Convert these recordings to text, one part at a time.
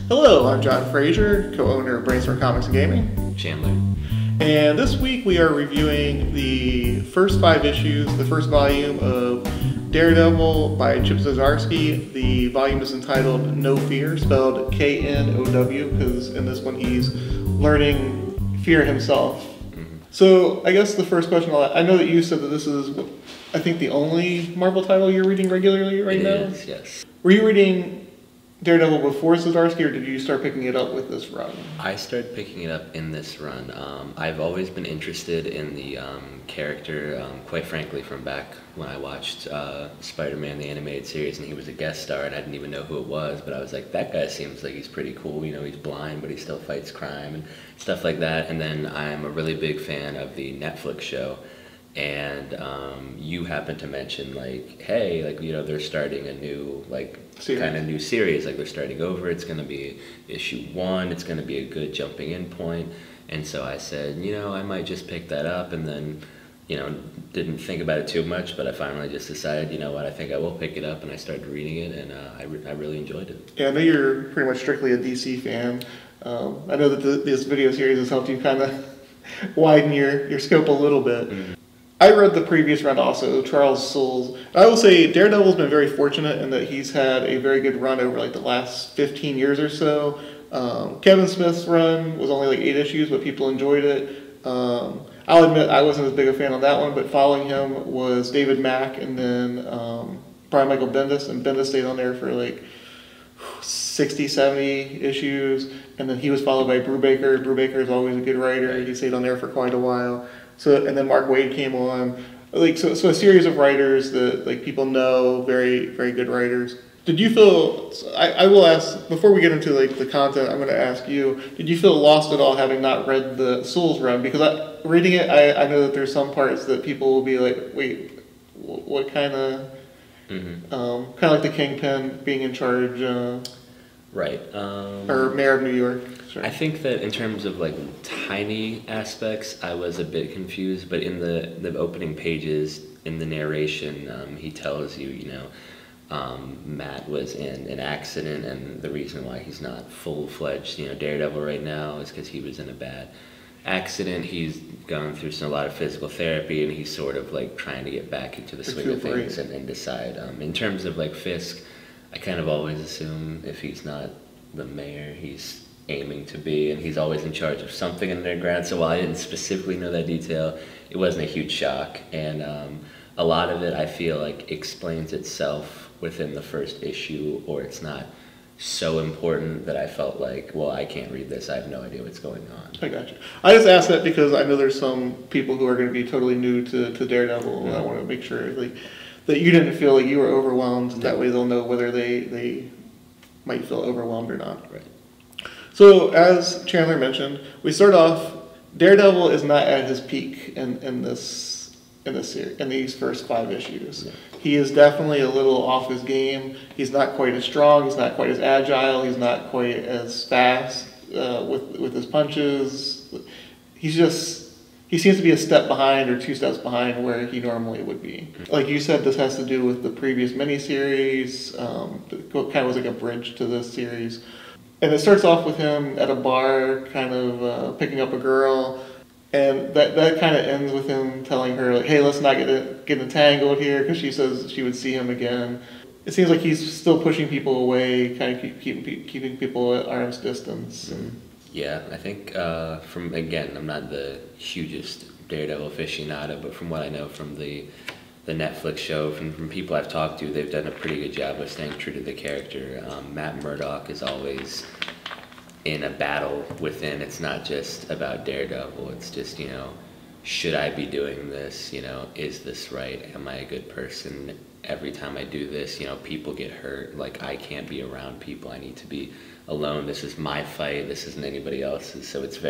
Hello, I'm John Frazier, co-owner of Brainstorm Comics and Gaming. Chandler. And this week we are reviewing the first 5 issues, the first volume of Daredevil by Chip Zdarsky. The volume is entitled No Fear, spelled K-N-O-W, because in this one he's learning fear himself. So I guess the first question, I know that you said that this is, I think, the only Marvel title you're reading regularly right now? It is, yes. Were you reading Daredevil before Zdarsky, or did you start picking it up with this run? I started picking it up in this run. I've always been interested in the character, quite frankly, from back when I watched Spider-Man, the animated series, and he was a guest star, and I didn't even know who it was, but I was like, that guy seems like he's pretty cool. You know, he's blind, but he still fights crime and stuff like that. And then I'm a really big fan of the Netflix show. And you happened to mention, like, hey, like, you know, they're starting a new, like, kind of new series. Like, they're starting over. It's going to be issue 1. It's going to be a good jumping in point. And so I said, you know, I might just pick that up. And then, you know, didn't think about it too much. But I finally just decided, you know what, I think I will pick it up. And I started reading it. And I really enjoyed it. Yeah, I know you're pretty much strictly a DC fan. I know that this video series has helped you kind of widen your scope a little bit. Mm-hmm. I read the previous run also, Charles Soule's. I will say Daredevil's been very fortunate in that he's had a very good run over like the last 15 years or so. Kevin Smith's run was only like 8 issues, but people enjoyed it. I'll admit I wasn't as big a fan on that one, but following him was David Mack and then Brian Michael Bendis, and Bendis stayed on there for like 60, 70 issues, and then he was followed by Brubaker. Brubaker is always a good writer. He stayed on there for quite a while. So, and then Mark Waid came on, like so a series of writers that like people know, very very good writers. Did you feel? I will ask before we get into like the content. I'm going to ask you. Did you feel lost at all having not read the Soule's run? Because reading it, I know that there's some parts that people will be like, wait, what kind of? Kind of like the Kingpin being in charge. Right. Or Mayor of New York. Sorry. I think that in terms of like tiny aspects, I was a bit confused, but in the opening pages, in the narration, he tells you, you know, Matt was in an accident, and the reason why he's not full-fledged, you know, Daredevil right now is because he was in a bad accident. He's gone through a lot of physical therapy, and he's sort of like trying to get back into the swing of things and decide. In terms of like Fisk, I kind of always assume if he's not the mayor, he's aiming to be, and he's always in charge of something underground. So while I didn't specifically know that detail, it wasn't a huge shock. And a lot of it, I feel like, explains itself within the first issue, or it's not so important that I felt like, well, I can't read this. I have no idea what's going on. I got you. I just asked that because I know there's some people who are going to be totally new to Daredevil, and I want to make sure like that you didn't feel like you were overwhelmed. No. That way they'll know whether they might feel overwhelmed or not. Right. So as Chandler mentioned, we start off. Daredevil is not at his peak in this series, in these first 5 issues. Yeah. He is definitely a little off his game. He's not quite as strong. He's not quite as agile. He's not quite as fast with his punches. He seems to be a step behind or 2 steps behind where he normally would be. Like you said, this has to do with the previous miniseries. It kind of was like a bridge to this series. And it starts off with him at a bar, kind of picking up a girl. And that kind of ends with him telling her, like, hey, let's not get entangled here, because she says she would see him again. It seems like he's still pushing people away, kind of keeping people at arm's distance. And yeah, I think again, I'm not the hugest Daredevil aficionado, but from what I know from the Netflix show, from people I've talked to, they've done a pretty good job of staying true to the character. Matt Murdock is always in a battle within. It's not just about Daredevil. It's just, you know, should I be doing this? You know, is this right? Am I a good person? Every time I do this, you know, people get hurt. Like, I can't be around people. I need to be alone. This is my fight. This isn't anybody else's. So it's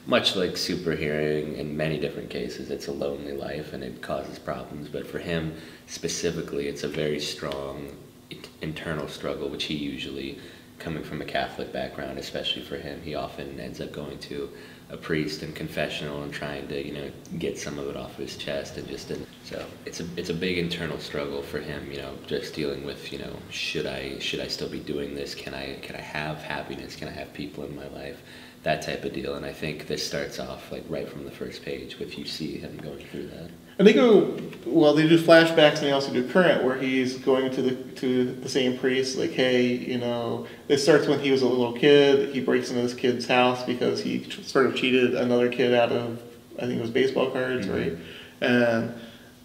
much like superheroing in many different cases. It's a lonely life and it causes problems. But for him specifically, it's a very strong internal struggle, which he usually, coming from a Catholic background, especially for him, he often ends up going to a priest and confessional and trying to, you know, get some of it off his chest and just So it's a big internal struggle for him, you know, just dealing with, you know, should I still be doing this? Can I have happiness? Can I have people in my life? That type of deal. And I think this starts off like right from the first page with you see him going through that. And they do flashbacks, and they also do current, where he's going to the same priest, like, hey, you know, it starts when he was a little kid. He breaks into this kid's house because he sort of cheated another kid out of, I think it was baseball cards, mm-hmm. right? And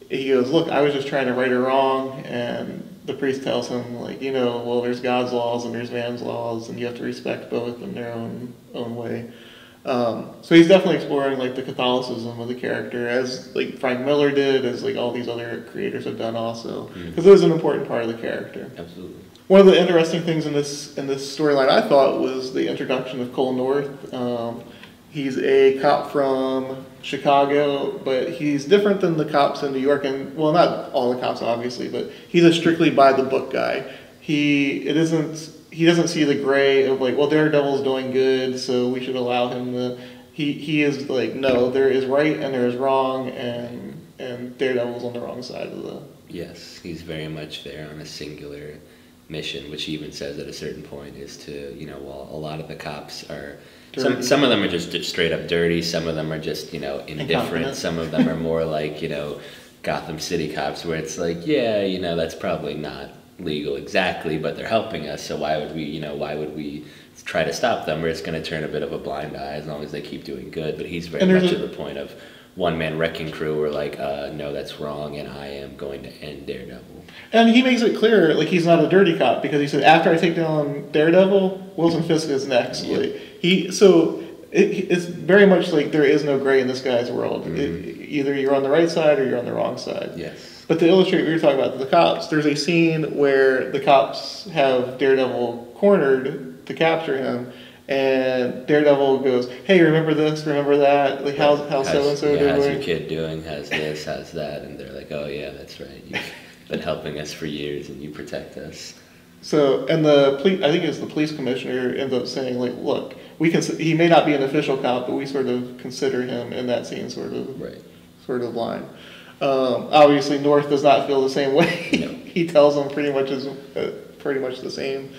he goes, look, I was just trying to right a wrong, and the priest tells him, like, you know, well, there's God's laws and there's man's laws, and you have to respect both in their own way. So he's definitely exploring like the Catholicism of the character, as like Frank Miller did, as like all these other creators have done also, because it was an important part of the character. Absolutely. One of the interesting things in this storyline, I thought, was the introduction of Cole North. He's a cop from Chicago, but he's different than the cops in New York, and well, not all the cops obviously, but he's a strictly by the book guy. He doesn't see the gray of like, well, Daredevil's doing good, so we should allow him to. He is like, no, there is right and there is wrong, and Daredevil's on the wrong side of the. Yes, he's very much there on a singular mission, which he even says at a certain point is to, you know, well, a lot of the cops are. Some of them are just straight up dirty. Some of them are just, you know, indifferent. Some of them are more like, you know, Gotham City cops, where it's like, yeah, you know, that's probably not legal exactly, but they're helping us, so why would we try to stop them? We're just going to turn a bit of a blind eye as long as they keep doing good. But he's very much at the point of one-man wrecking crew, where like, no, that's wrong, and I am going to end Daredevil. And he makes it clear, like, he's not a dirty cop, because he said, after I take down Daredevil, Wilson Fisk is next. Yep. Like, it's very much like there is no gray in this guy's world. Mm-hmm. Either you're on the right side or you're on the wrong side. Yes. But to illustrate what you're talking about, the cops, there's a scene where the cops have Daredevil cornered to capture him, and Daredevil goes, hey, remember this, remember that? Like, how's so-and-so doing? How's your kid doing? How's this, how's that? And they're like, oh, yeah, that's right. You've been helping us for years, and you protect us. So, and I think it's the police commissioner ends up saying, like, look, he may not be an official cop, but we sort of consider him in that same sort of line. Obviously, North does not feel the same way. No. He tells them pretty much the same.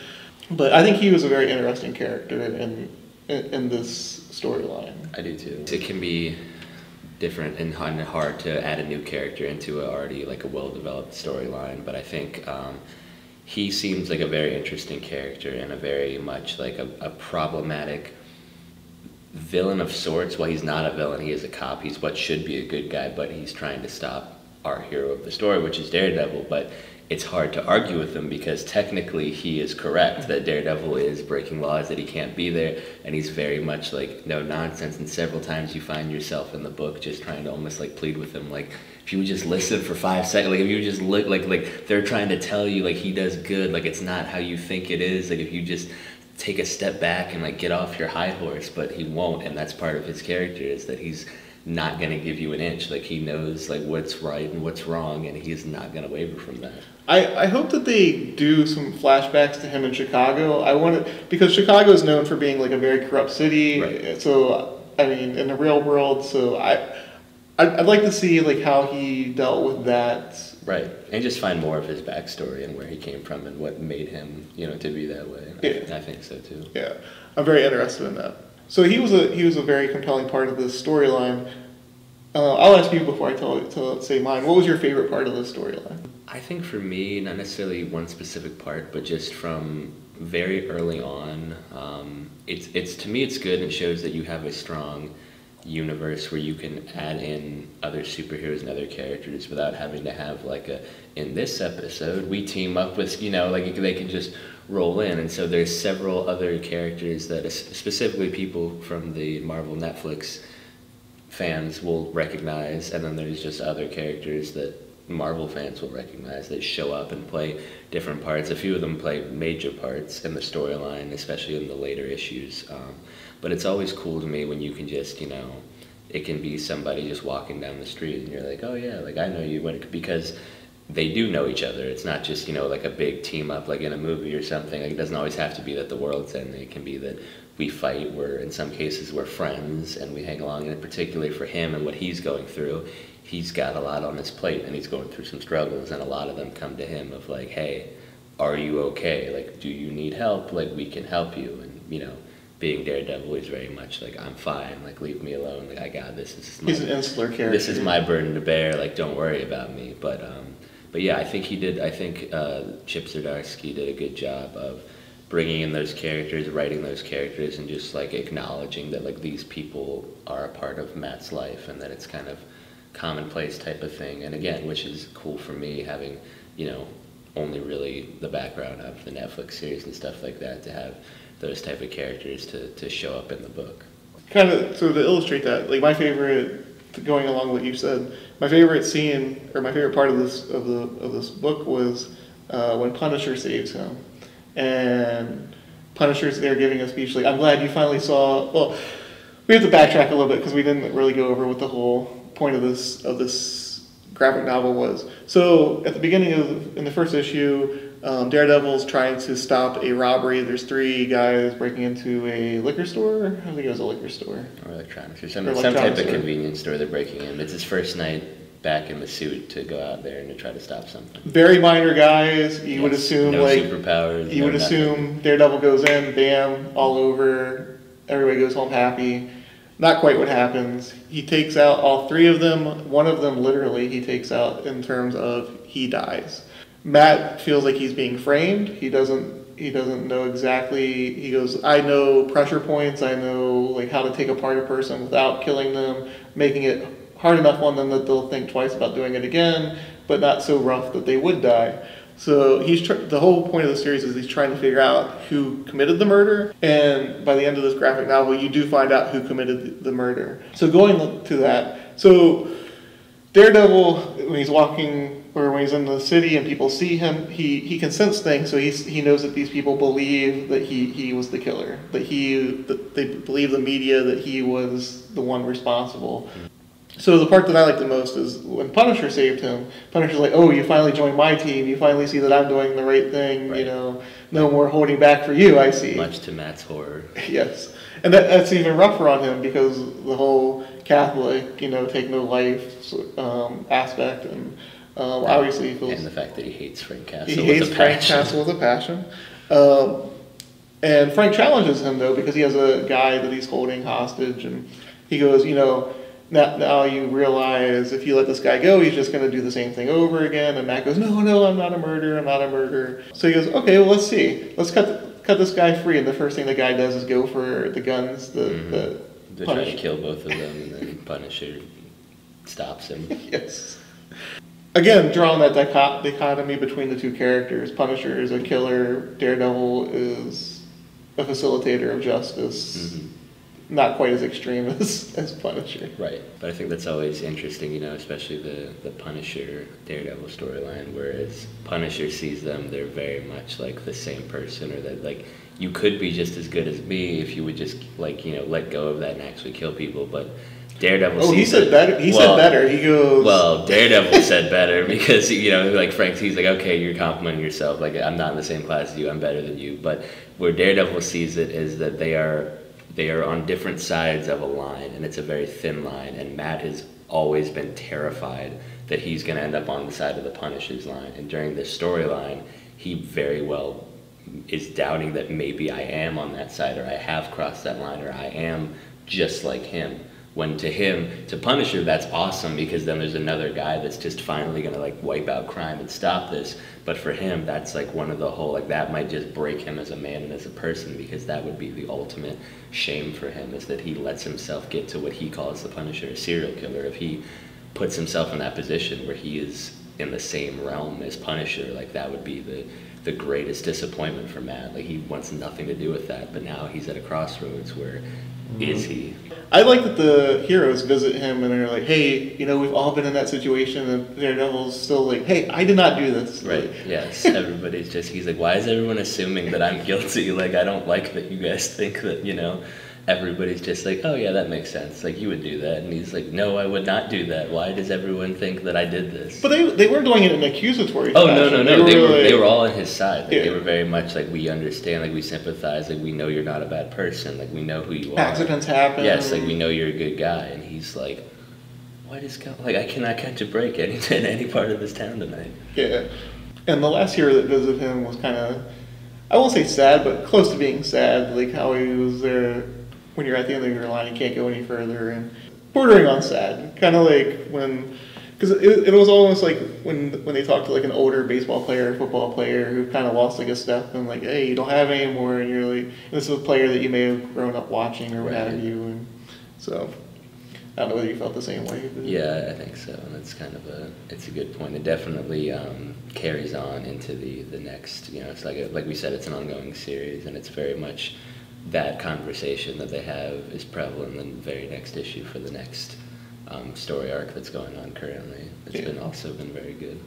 But I think he was a very interesting character in this storyline. I do too. It can be different and hard to add a new character into already like a well-developed storyline, but I think he seems like a very interesting character and a very much like a problematic villain of sorts. Well, he's not a villain, he is a cop. He's what should be a good guy, but he's trying to stop our hero of the story, which is Daredevil. But it's hard to argue with him because technically he is correct that Daredevil is breaking laws, that he can't be there, and he's very much like no nonsense. And several times you find yourself in the book just trying to almost like plead with him, like, if you would just listen for 5 seconds, like if you just look like they're trying to tell you like he does good, like it's not how you think it is, like if you just take a step back and like get off your high horse. But he won't, and that's part of his character, is that he's not going to give you an inch. Like he knows like what's right and what's wrong, and he's not going to waver from that. I hope that they do some flashbacks to him in Chicago. Because Chicago is known for being like a very corrupt city. Right. So I mean, in the real world, so I'd like to see like how he dealt with that. Right, and just find more of his backstory and where he came from and what made him, you know, to be that way. Yeah. I think so too. Yeah, I'm very interested in that. So he was a very compelling part of this storyline. I'll ask you before I say mine. What was your favorite part of this storyline? I think for me, not necessarily one specific part, but just from very early on, it's to me it's good and it shows that you have a strong universe where you can add in other superheroes and other characters without having to have like in this episode we team up with, you know, like they can just roll in. And so there's several other characters that specifically people from the Marvel Netflix fans will recognize, and then there's just other characters that Marvel fans will recognize that show up and play different parts. A few of them play major parts in the storyline, especially in the later issues. But it's always cool to me when you can just, you know, it can be somebody just walking down the street and you're like, oh yeah, like I know you, because they do know each other. It's not just, you know, like a big team up like in a movie or something. Like, it doesn't always have to be that the world's ending. It can be that we fight, in some cases we're friends and we hang along. And particularly for him and what he's going through, he's got a lot on his plate and he's going through some struggles, and a lot of them come to him of like, hey, are you okay? Like, do you need help? Like, we can help you. And, you know, being Daredevil is very much like, I'm fine, like, leave me alone, like, I got this. He's an insular character. This is my burden to bear, like, don't worry about me. But yeah, I think Chip Zdarsky did a good job of bringing in those characters, writing those characters, and just, like, acknowledging that, like, these people are a part of Matt's life, and that it's kind of commonplace type of thing. And again, which is cool for me, having, you know, only really the background of the Netflix series and stuff like that, to have those type of characters to show up in the book. Kind of, so to illustrate that, like my favorite, going along with what you said, my favorite scene, or my favorite part of this book was when Punisher saves him. And Punisher's there giving a speech like, I'm glad you finally saw, well, we have to backtrack a little bit because we didn't really go over what the whole point of this graphic novel was. So at the beginning in the first issue, Daredevil's trying to stop a robbery. There's 3 guys breaking into a liquor store. I think it was a liquor store. Or electronics, or some type of convenience store they're breaking in. It's his first night back in the suit to go out there and to try to stop something. Very minor guys. You would assume no like superpowers. You would assume Daredevil goes in, bam, all over. Everybody goes home happy. Not quite what happens. He takes out all 3 of them. One of them literally he takes out in terms of he dies. Matt feels like he's being framed. He doesn't know exactly. He goes, I know pressure points. I know like how to take apart a person without killing them, making it hard enough on them that they'll think twice about doing it again, but not so rough that they would die. So the whole point of the series is he's trying to figure out who committed the murder, and by the end of this graphic novel, you do find out who committed the murder. So going to that, so Daredevil, when he's walking or when he's in the city and people see him, he can sense things. So he knows that these people believe that he was the killer, that they believe the media that he was the one responsible. So the part that I like the most is when Punisher saved him. Punisher's like, oh, you finally joined my team. You finally see that I'm doing the right thing. Right. You know, no more holding back for you, I see. Much to Matt's horror. Yes. And that's even rougher on him because the whole Catholic, you know, take no life aspect. And obviously he feels... And the fact that he hates Frank Castle He hates Frank Castle with a passion. And Frank challenges him, though, because he has a guy that he's holding hostage. And he goes, you know... Now you realize if you let this guy go, he's just going to do the same thing over again. And Matt goes, no, I'm not a murderer. So he goes, okay, well, let's see. Let's cut this guy free. And the first thing the guy does is go for the guns. They try to kill both of them, and then Punisher stops him. Yes. Again, drawing that dichotomy between the 2 characters. Punisher is a killer. Daredevil is a facilitator of justice. Mm-hmm. Not quite as extreme as Punisher. Right. But I think that's always interesting, you know, especially the Punisher Daredevil storyline, whereas Punisher sees them, they're very much like the same person, or that like you could be just as good as me if you would just like, you know, let go of that and actually kill people, but Daredevil sees he said better. He said better. He goes... Well, Daredevil said better because, you know, like Frank, he's like, okay, you're complimenting yourself. Like, I'm not in the same class as you. I'm better than you. But where Daredevil sees it is that they are on different sides of a line, and it's a very thin line, and Matt has always been terrified that he's going to end up on the side of the Punisher's line, and during this storyline, he very well is doubting that maybe I am on that side, or I have crossed that line, or I am just like him. When to Punisher, that's awesome, because then there's another guy that's just finally going to like wipe out crime and stop this. But for him, that's like one of the whole, like that might just break him as a man and as a person, because that would be the ultimate shame for him, is that he lets himself get to what he calls the Punisher, a serial killer. If he puts himself in that position where he is in the same realm as Punisher, like that would be the greatest disappointment for Matt. Like he wants nothing to do with that, but now he's at a crossroads where is he? I like that the heroes visit him and they're like, hey, you know, we've all been in that situation, and Daredevil's still like, hey, I did not do this. Right, yes. Everybody's just, he's like, why is everyone assuming that I'm guilty? Like, I don't like that you guys think that, you know, everybody's just like, oh yeah, that makes sense. Like, you would do that. And he's like, no, I would not do that. Why does everyone think that I did this? But they weren't doing it in an accusatory fashion. No. They were all on his side. Like, yeah. They were very much like, we understand, like, we sympathize, like, we know you're not a bad person. Like, we know who you are. Accidents happen. Yes, like, we know you're a good guy. And he's like, why does like I cannot catch a break in any part of this town tonight. Yeah, and the last hero that visited him was kind of, I won't say sad, but close to being sad. Like how he was there when you're at the end of your line, you can't go any further, and bordering on sad. Kind of like when, because it was almost like when they talked to like an older baseball player, football player who kind of lost like a step and like, hey, you don't have it anymore, and you're like, this is a player that you may have grown up watching or what have you, and so. I don't know whether you felt the same way. Yeah, I think so, and it's kind of it's a good point. It definitely carries on into the next, it's like we said, it's an ongoing series, and it's very much that conversation that they have is prevalent in the very next issue for the next story arc that's going on currently. It's also been very good.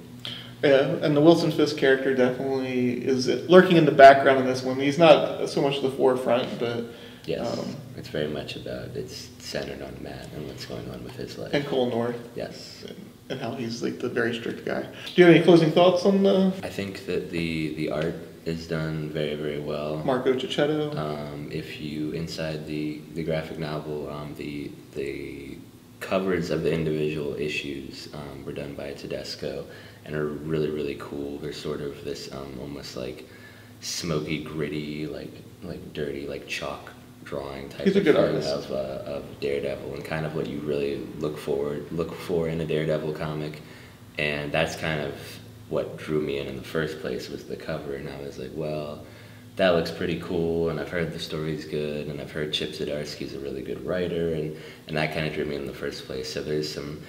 Yeah, and the Wilson Fisk character definitely is lurking in the background in this one. He's not so much the forefront, but yes, it's very much it's centered on Matt and what's going on with his life. And Cole North. Yes. And how he's like the very strict guy. Do you have any closing thoughts on the... I think that the art is done very, very well. Marco Cicchetto. If you, inside the graphic novel, the covers of the individual issues were done by Tedesco and are really, really cool. They're sort of this almost like smoky, gritty, like dirty, like chalk drawing type of Daredevil, and kind of what you really look for in a Daredevil comic. And that's kind of what drew me in the first place, was the cover. And I was like, well, that looks pretty cool, and I've heard the story's good, and I've heard Chip Zdarsky's a really good writer, and that kind of drew me in the first place. So there's some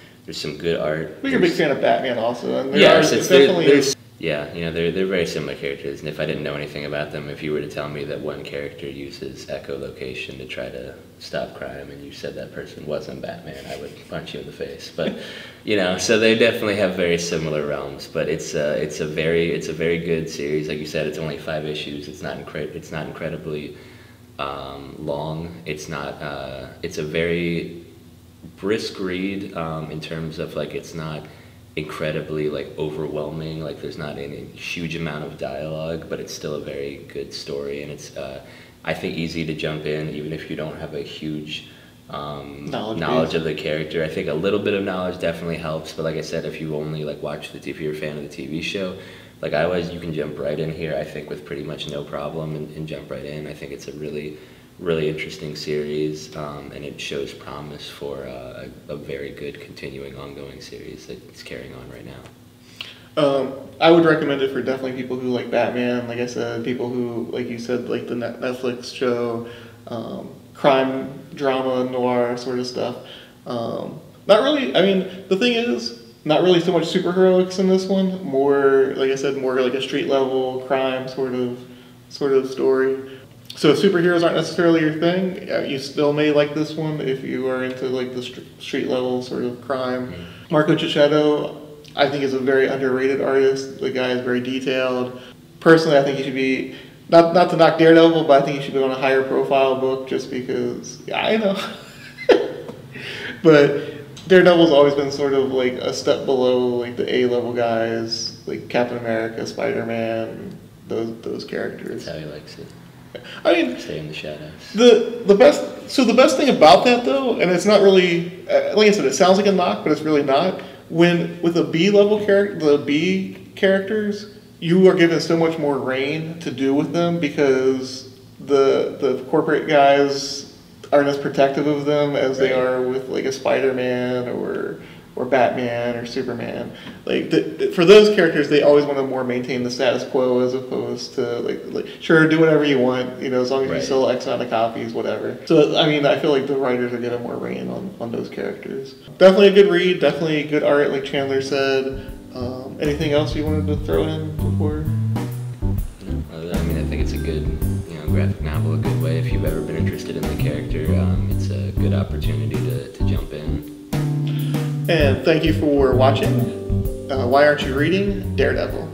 good art. Well, you're a big fan of Batman also, and they're very similar characters, and if I didn't know anything about them, if you were to tell me that one character uses echolocation to try to stop crime, and you said that person wasn't Batman, I would punch you in the face. But so they definitely have very similar realms. But it's a very good series. Like you said, it's only 5 issues. It's not incredibly long. It's a very brisk read in terms of like it's not incredibly like overwhelming, like there's not any huge amount of dialogue, but it's still a very good story, and it's I think easy to jump in even if you don't have a huge knowledge of the character. I think a little bit of knowledge definitely helps, but like I said, if you only like if you're a fan of the TV show like I was, you can jump right in here I think with pretty much no problem and jump right in. I think it's a really interesting series, and it shows promise for a very good continuing ongoing series that's carrying on right now. I would recommend it for definitely people who like Batman, like I said, people who, like you said, like the Netflix show, crime, drama, noir sort of stuff. Not really, I mean, the thing is, not really so much superheroics in this one, more, like I said, more like a street level crime sort of story. So if superheroes aren't necessarily your thing, you still may like this one if you are into like the street level sort of crime. Mm-hmm. Marco Cicchetto, I think, is a very underrated artist. The guy is very detailed. Personally, I think he should be, not to knock Daredevil, but I think he should be on a higher profile book just because, I know. But Daredevil's always been sort of like a step below like the A-level guys, like Captain America, Spider-Man, those characters. That's how he likes it. I mean, stay in the shadows. The best thing about that though, and it's not really, like I said, it sounds like a knock, but it's really not. When with the B characters, you are given so much more reign to do with them because the corporate guys aren't as protective of them as they are with like a Spider-Man or Batman or Superman. Like for those characters, they always want to more maintain the status quo as opposed to like sure, do whatever you want, as long as you sell X amount of copies, whatever. So I mean, I feel like the writers are getting more reign on those characters. Definitely a good read. Definitely good art, like Chandler said. Anything else you wanted to throw in before? No, I mean, I think it's a good graphic novel, a good way if you've ever been interested in the character. It's a good opportunity to jump in. And thank you for watching. Why Aren't You Reading? Daredevil.